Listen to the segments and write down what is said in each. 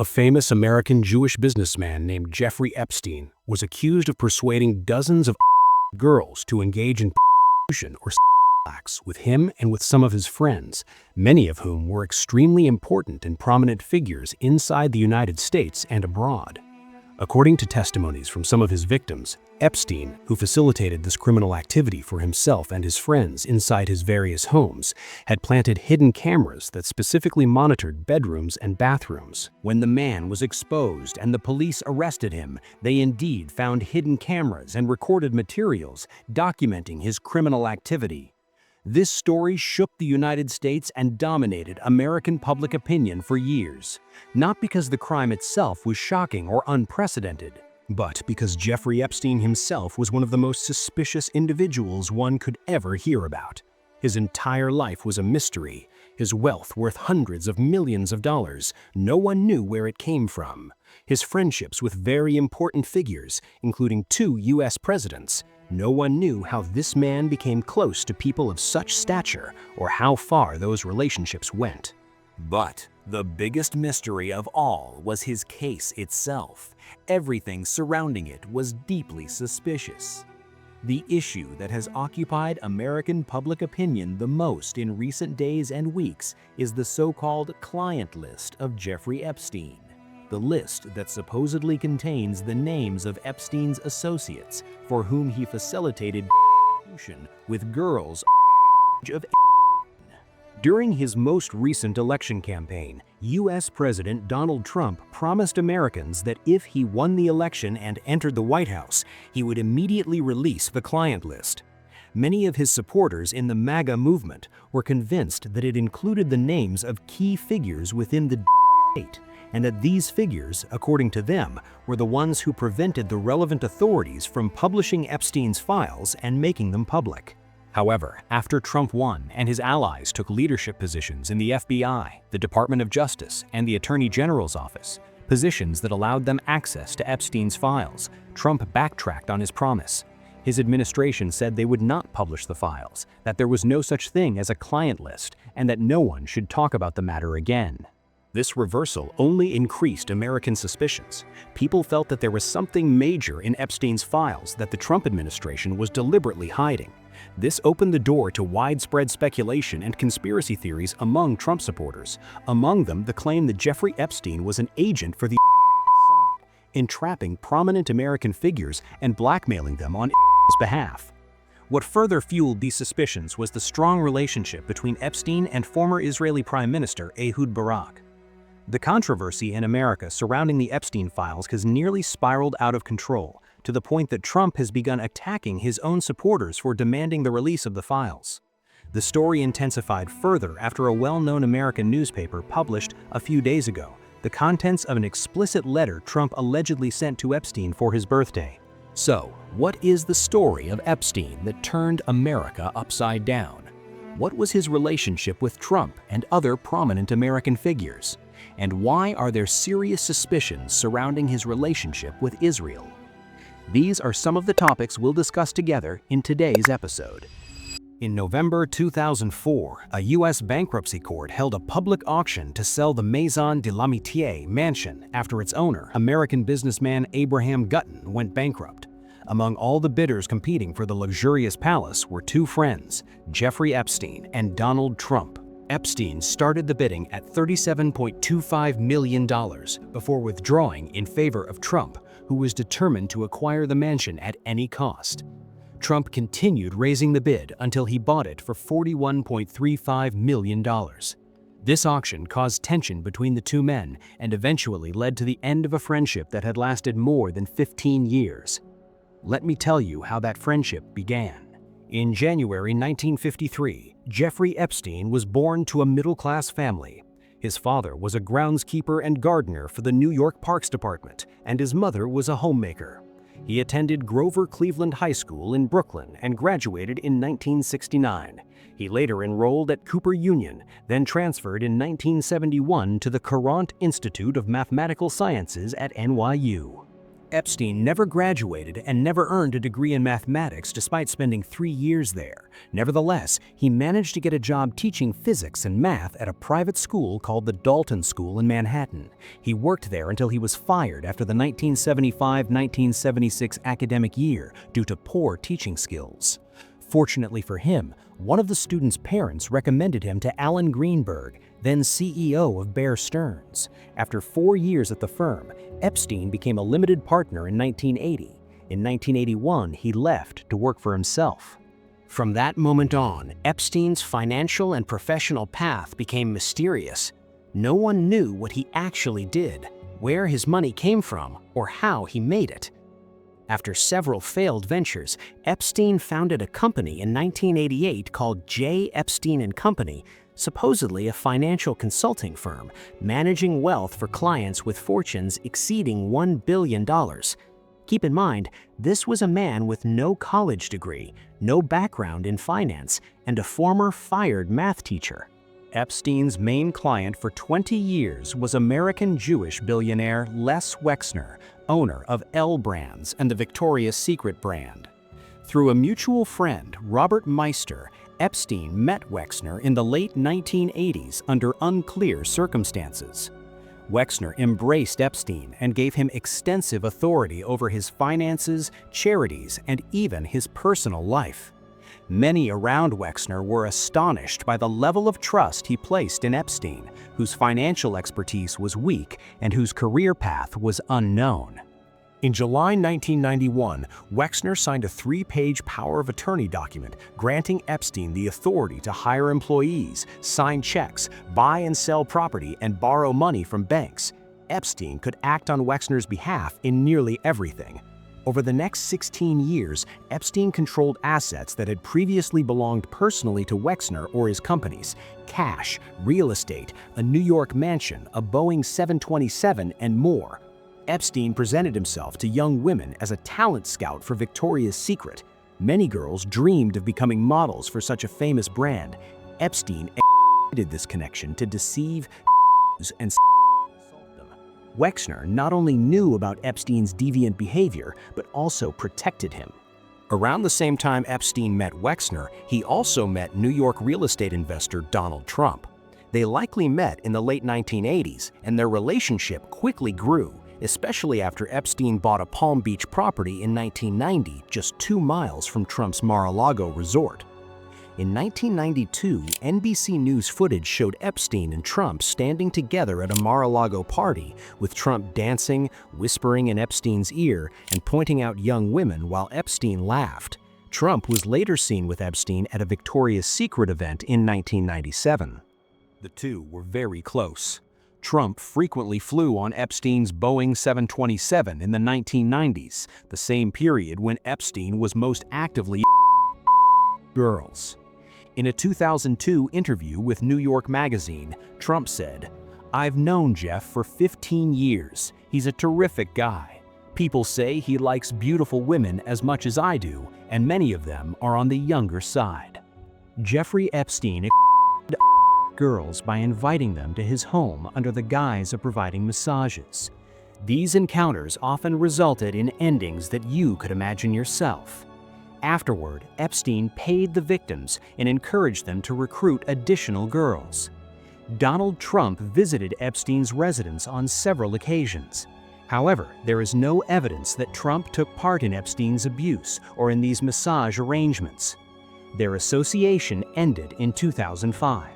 A famous American Jewish businessman named Jeffrey Epstein was accused of persuading dozens of girls to engage in prostitution or acts with him and with some of his friends, many of whom were extremely important and prominent figures inside the United States and abroad. According to testimonies from some of his victims, Epstein, who facilitated this criminal activity for himself and his friends inside his various homes, had planted hidden cameras that specifically monitored bedrooms and bathrooms. When the man was exposed and the police arrested him, they indeed found hidden cameras and recorded materials documenting his criminal activity. This story shook the United States and dominated American public opinion for years, not because the crime itself was shocking or unprecedented, but because Jeffrey Epstein himself was one of the most suspicious individuals one could ever hear about. His entire life was a mystery, his wealth worth hundreds of millions of dollars. No one knew where it came from. His friendships with very important figures, including 2 U.S. presidents. No one knew how this man became close to people of such stature or how far those relationships went. But the biggest mystery of all was his case itself. Everything surrounding it was deeply suspicious. The issue that has occupied American public opinion the most in recent days and weeks is the so-called client list of Jeffrey Epstein. The list that supposedly contains the names of Epstein's associates for whom he facilitated with girls of 18. During his most recent election campaign, U.S. President Donald Trump promised Americans that if he won the election and entered the White House, he would immediately release the client list. Many of his supporters in the MAGA movement were convinced that it included the names of key figures within the state, and that these figures, according to them, were the ones who prevented the relevant authorities from publishing Epstein's files and making them public. However, after Trump won and his allies took leadership positions in the FBI, the Department of Justice, and the Attorney General's office, positions that allowed them access to Epstein's files, Trump backtracked on his promise. His administration said they would not publish the files, that there was no such thing as a client list, and that no one should talk about the matter again. This reversal only increased American suspicions. People felt that there was something major in Epstein's files that the Trump administration was deliberately hiding. This opened the door to widespread speculation and conspiracy theories among Trump supporters, among them the claim that Jeffrey Epstein was an agent for the entrapping prominent American figures and blackmailing them on his behalf. What further fueled these suspicions was the strong relationship between Epstein and former Israeli Prime Minister Ehud Barak. The controversy in America surrounding the Epstein files has nearly spiraled out of control, to the point that Trump has begun attacking his own supporters for demanding the release of the files. The story intensified further after a well-known American newspaper published a few days ago the contents of an explicit letter Trump allegedly sent to Epstein for his birthday. So, what is the story of Epstein that turned America upside down? What was his relationship with Trump and other prominent American figures? And why are there serious suspicions surrounding his relationship with Israel? These are some of the topics we'll discuss together in today's episode. In November 2004, a U.S. bankruptcy court held a public auction to sell the Maison de l'Amitié mansion after its owner, American businessman Abraham Gutton, went bankrupt. Among all the bidders competing for the luxurious palace were 2 friends, Jeffrey Epstein and Donald Trump. Epstein started the bidding at $37.25 million before withdrawing in favor of Trump, who was determined to acquire the mansion at any cost. Trump continued raising the bid until he bought it for $41.35 million. This auction caused tension between the 2 men and eventually led to the end of a friendship that had lasted more than 15 years. Let me tell you how that friendship began. In January 1953, Jeffrey Epstein was born to a middle-class family. His father was a groundskeeper and gardener for the New York Parks Department, and his mother was a homemaker. He attended Grover Cleveland High School in Brooklyn and graduated in 1969. He later enrolled at Cooper Union, then transferred in 1971 to the Courant Institute of Mathematical Sciences at NYU. Epstein never graduated and never earned a degree in mathematics despite spending 3 years there. Nevertheless, he managed to get a job teaching physics and math at a private school called the Dalton School in Manhattan. He worked there until he was fired after the 1975-1976 academic year due to poor teaching skills. Fortunately for him, one of the student's parents recommended him to Alan Greenberg, then CEO of Bear Stearns. After 4 years at the firm, Epstein became a limited partner in 1980. In 1981, he left to work for himself. From that moment on, Epstein's financial and professional path became mysterious. No one knew what he actually did, where his money came from, or how he made it. After several failed ventures, Epstein founded a company in 1988 called J. Epstein & Company, supposedly a financial consulting firm, managing wealth for clients with fortunes exceeding $1 billion. Keep in mind, this was a man with no college degree, no background in finance, and a former fired math teacher. Epstein's main client for 20 years was American Jewish billionaire Les Wexner, owner of L Brands and the Victoria's Secret brand. Through a mutual friend, Robert Meister, Epstein met Wexner in the late 1980s under unclear circumstances. Wexner embraced Epstein and gave him extensive authority over his finances, charities, and even his personal life. Many around Wexner were astonished by the level of trust he placed in Epstein, whose financial expertise was weak and whose career path was unknown. In July 1991, Wexner signed a 3-page power of attorney document granting Epstein the authority to hire employees, sign checks, buy and sell property, and borrow money from banks. Epstein could act on Wexner's behalf in nearly everything. Over the next 16 years, Epstein controlled assets that had previously belonged personally to Wexner or his companies: cash, real estate, a New York mansion, a Boeing 727, and more. Epstein presented himself to young women as a talent scout for Victoria's Secret. Many girls dreamed of becoming models for such a famous brand. Epstein exploited this connection to deceive and assault them. Wexner not only knew about Epstein's deviant behavior, but also protected him. Around the same time Epstein met Wexner, he also met New York real estate investor Donald Trump. They likely met in the late 1980s, and their relationship quickly grew, especially after Epstein bought a Palm Beach property in 1990, just 2 miles from Trump's Mar-a-Lago resort. In 1992, NBC News footage showed Epstein and Trump standing together at a Mar-a-Lago party, with Trump dancing, whispering in Epstein's ear, and pointing out young women while Epstein laughed. Trump was later seen with Epstein at a Victoria's Secret event in 1997. The two were very close. Trump frequently flew on Epstein's Boeing 727 in the 1990s, the same period when Epstein was most actively girls. In a 2002 interview with New York Magazine, Trump said, "I've known Jeff for 15 years. He's a terrific guy. People say he likes beautiful women as much as I do, and many of them are on the younger side." Jeffrey Epstein girls by inviting them to his home under the guise of providing massages. These encounters often resulted in endings that you could imagine yourself. Afterward, Epstein paid the victims and encouraged them to recruit additional girls. Donald Trump visited Epstein's residence on several occasions. However, there is no evidence that Trump took part in Epstein's abuse or in these massage arrangements. Their association ended in 2005.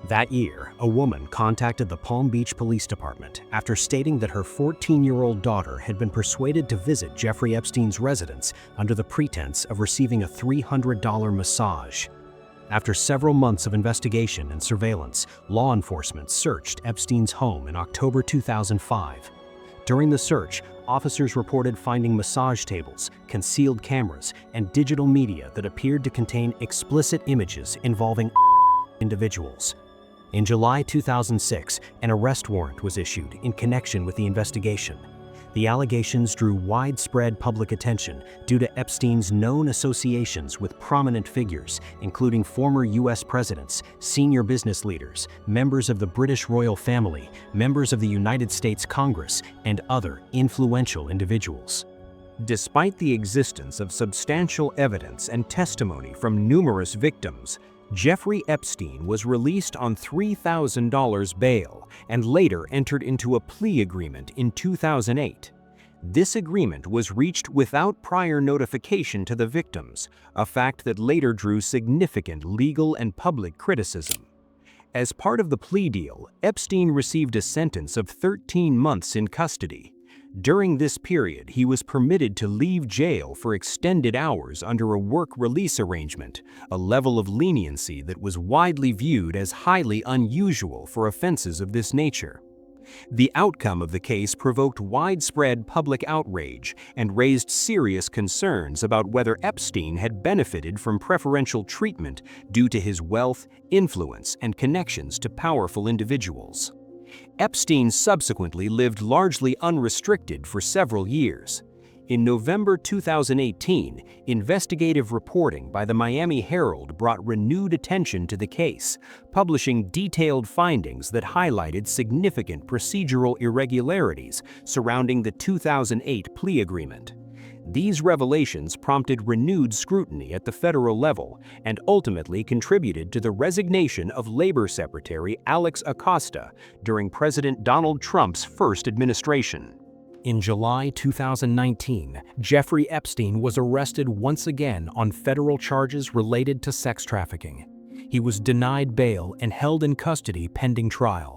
That year, a woman contacted the Palm Beach Police Department after stating that her 14-year-old daughter had been persuaded to visit Jeffrey Epstein's residence under the pretense of receiving a $300 massage. After several months of investigation and surveillance, law enforcement searched Epstein's home in October 2005. During the search, officers reported finding massage tables, concealed cameras, and digital media that appeared to contain explicit images involving individuals. In July 2006, an arrest warrant was issued in connection with the investigation. The allegations drew widespread public attention due to Epstein's known associations with prominent figures, including former U.S. presidents, senior business leaders, members of the British royal family, members of the United States Congress, and other influential individuals. Despite the existence of substantial evidence and testimony from numerous victims, Jeffrey Epstein was released on $3,000 bail and later entered into a plea agreement in 2008. This agreement was reached without prior notification to the victims, a fact that later drew significant legal and public criticism. As part of the plea deal, Epstein received a sentence of 13 months in custody. During this period, he was permitted to leave jail for extended hours under a work release arrangement, a level of leniency that was widely viewed as highly unusual for offenses of this nature. The outcome of the case provoked widespread public outrage and raised serious concerns about whether Epstein had benefited from preferential treatment due to his wealth, influence, and connections to powerful individuals. Epstein subsequently lived largely unrestricted for several years. In November 2018, investigative reporting by the Miami Herald brought renewed attention to the case, publishing detailed findings that highlighted significant procedural irregularities surrounding the 2008 plea agreement. These revelations prompted renewed scrutiny at the federal level and ultimately contributed to the resignation of Labor Secretary Alex Acosta during President Donald Trump's first administration. In July 2019, Jeffrey Epstein was arrested once again on federal charges related to sex trafficking. He was denied bail and held in custody pending trial.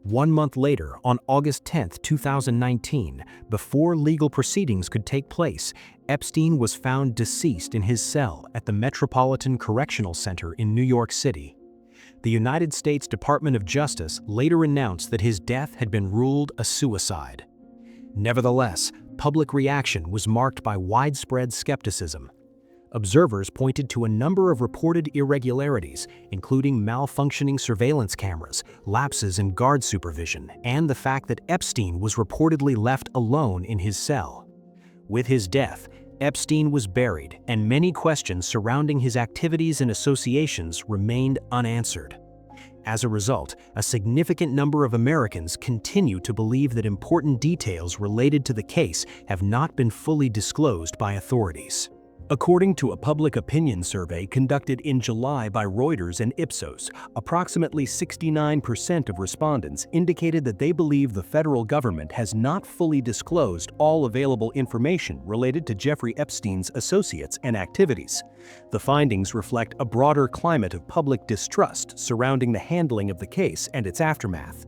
1 month later, on August 10, 2019, before legal proceedings could take place, Epstein was found deceased in his cell at the Metropolitan Correctional Center in New York City. The United States Department of Justice later announced that his death had been ruled a suicide. Nevertheless, public reaction was marked by widespread skepticism. Observers pointed to a number of reported irregularities, including malfunctioning surveillance cameras, lapses in guard supervision, and the fact that Epstein was reportedly left alone in his cell. With his death, Epstein was buried, and many questions surrounding his activities and associations remained unanswered. As a result, a significant number of Americans continue to believe that important details related to the case have not been fully disclosed by authorities. According to a public opinion survey conducted in July by Reuters and Ipsos, approximately 69% of respondents indicated that they believe the federal government has not fully disclosed all available information related to Jeffrey Epstein's associates and activities. The findings reflect a broader climate of public distrust surrounding the handling of the case and its aftermath.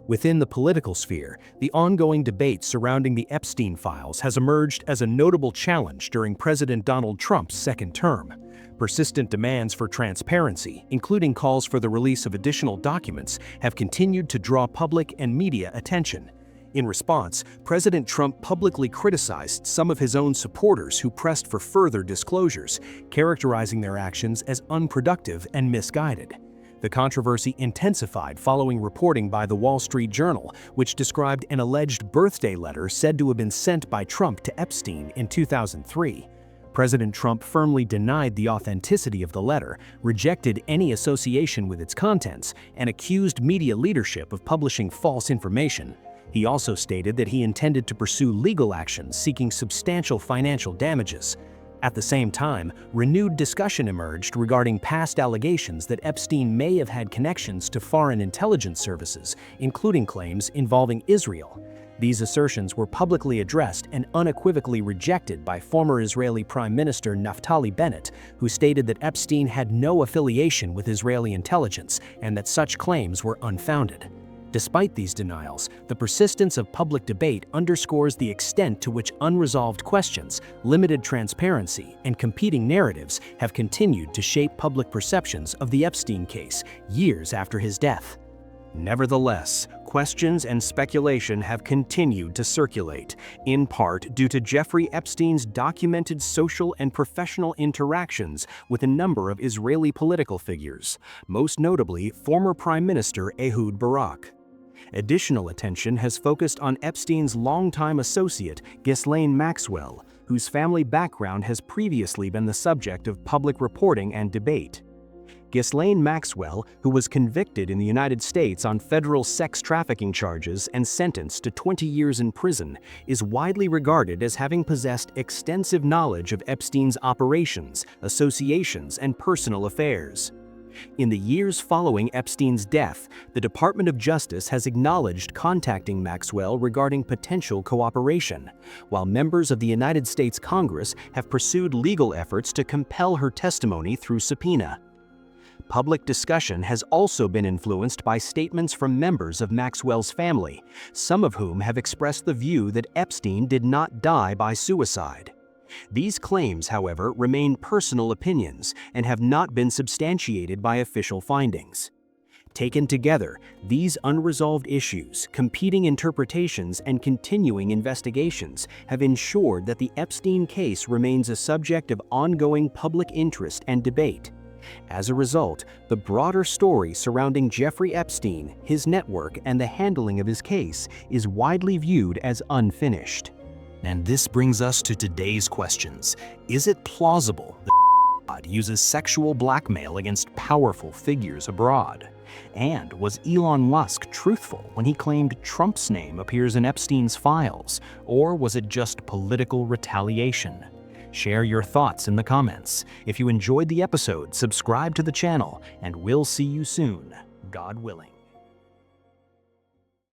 Within the political sphere, the ongoing debate surrounding the Epstein files has emerged as a notable challenge during President Donald Trump's second term. Persistent demands for transparency, including calls for the release of additional documents, have continued to draw public and media attention. In response, President Trump publicly criticized some of his own supporters who pressed for further disclosures, characterizing their actions as unproductive and misguided. The controversy intensified following reporting by The Wall Street Journal, which described an alleged birthday letter said to have been sent by Trump to Epstein in 2003. President Trump firmly denied the authenticity of the letter, rejected any association with its contents, and accused media leadership of publishing false information. He also stated that he intended to pursue legal actions seeking substantial financial damages. At the same time, renewed discussion emerged regarding past allegations that Epstein may have had connections to foreign intelligence services, including claims involving Israel. These assertions were publicly addressed and unequivocally rejected by former Israeli Prime Minister Naftali Bennett, who stated that Epstein had no affiliation with Israeli intelligence and that such claims were unfounded. Despite these denials, the persistence of public debate underscores the extent to which unresolved questions, limited transparency, and competing narratives have continued to shape public perceptions of the Epstein case years after his death. Nevertheless, questions and speculation have continued to circulate, in part due to Jeffrey Epstein's documented social and professional interactions with a number of Israeli political figures, most notably former Prime Minister Ehud Barak. Additional attention has focused on Epstein's longtime associate, Ghislaine Maxwell, whose family background has previously been the subject of public reporting and debate. Ghislaine Maxwell, who was convicted in the United States on federal sex trafficking charges and sentenced to 20 years in prison, is widely regarded as having possessed extensive knowledge of Epstein's operations, associations, and personal affairs. In the years following Epstein's death, the Department of Justice has acknowledged contacting Maxwell regarding potential cooperation, while members of the United States Congress have pursued legal efforts to compel her testimony through subpoena. Public discussion has also been influenced by statements from members of Maxwell's family, some of whom have expressed the view that Epstein did not die by suicide. These claims, however, remain personal opinions and have not been substantiated by official findings. Taken together, these unresolved issues, competing interpretations, and continuing investigations have ensured that the Epstein case remains a subject of ongoing public interest and debate. As a result, the broader story surrounding Jeffrey Epstein, his network, and the handling of his case is widely viewed as unfinished. And this brings us to today's questions. Is it plausible that God uses sexual blackmail against powerful figures abroad? And was Elon Musk truthful when he claimed Trump's name appears in Epstein's files, or was it just political retaliation? Share your thoughts in the comments. If you enjoyed the episode, subscribe to the channel, and we'll see you soon, God willing.